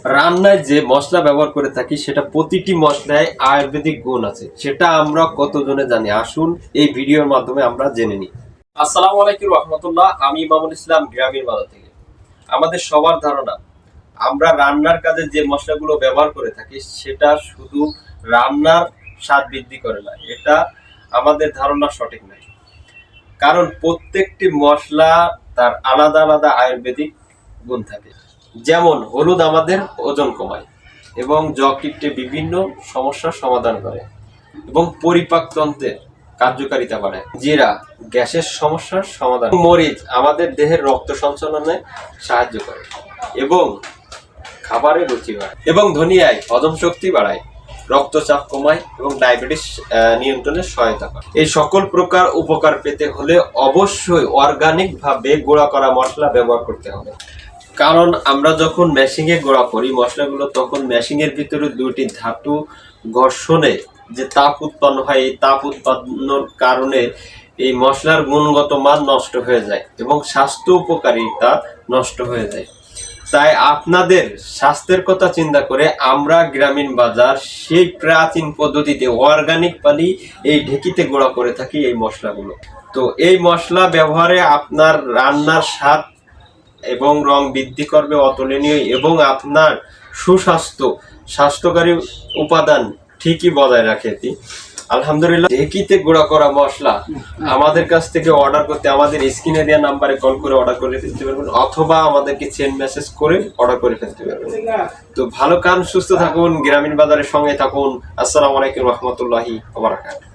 রান্নায় যে মশলা ব্যবহার করে থাকি সেটা প্রতিটি মশলায় আয়ুর্বেদিক গুণ আছে, সেটা আমরা কতজনে জানি? আসুন এই ভিডিওর মাধ্যমে আমরা জেনে নিই। আসসালামু আলাইকুম রহমতুল্লাহ, আমি ইমামুল ইসলাম, গ্রামীণ বাজার থেকে। আমাদের সবার ধারণা আমরা রান্নার কাজে যে মশলাগুলো ব্যবহার করে থাকি সেটা শুধু রান্নার স্বাদ বৃদ্ধি করে না, এটা আমাদের ধারণা সঠিক নয়। কারণ প্রত্যেকটি মশলা তার আলাদা আলাদা আয়ুর্বেদিক গুণ থাকে। যেমন হলুদ আমাদের ওজন কমায় এবং যকৃতে বিভিন্ন সমস্যার সমাধান করে এবং পরিপাকতন্ত্রের কার্যকারিতা বাড়ায়। জিরা গ্যাসের সমস্যার সমাধান। মরিচ আমাদের দেহের রক্ত সঞ্চালনে সাহায্য করে এবং খাবারের রুচি বাড়ায়। এবং ধনিয়ায় হজম শক্তি বাড়ায়, রক্তচাপ কমায় এবং ডায়াবেটিস নিয়ন্ত্রণে সহায়তা করে। এই সকল প্রকার উপকার পেতে হলে অবশ্যই অর্গানিক ভাবে গুঁড়া করা মশলা ব্যবহার করতে হবে। কারণ আমরা যখন মেশিনে গুঁড়া করি মশলাগুলো, তখন মেশিনের ভিতরে দুটি ধাতু ঘর্ষণে যে তাপ উৎপন্ন হয়, এই তাপ উৎপন্নর কারণে এই মশলার গুণগত মান নষ্ট হয়ে যায় এবং স্বাস্থ্য উপকারিতা নষ্ট হয়ে যায়। তাই আপনাদের স্বাস্থ্যের কথা চিন্তা করে আমরা গ্রামীণ বাজার সেই প্রাচীন পদ্ধতিতে অর্গানিক পালি এই ঢেকিতে গুঁড়া করে থাকি এই মশলাগুলো। তো এই মশলা ব্যবহারে আপনার রান্নার স্বাদ এবং রং বৃদ্ধি করবে অতুলনীয়, এবং আপনার স্বাস্থ্যকারী উপাদান ঠিকই বজায় রাখে। আলহামদুলিল্লাহ, ঢেকিতে গুঁড়া করা মশলা আমাদের কাছ থেকে অর্ডার করতে আমাদের স্ক্রিনে দেওয়া নাম্বারে কল করে অর্ডার করে ফেলতে পারবেন, অথবা আমাদেরকে সেন্ড মেসেজ করে অর্ডার করে ফেলতে পারবেন। তো ভালো খান, সুস্থ থাকুন, গ্রামীণ বাজারের সঙ্গে থাকুন। আসসালামু আলাইকুম রহমতুল্লাহি ওয়া বারাকাতুহু।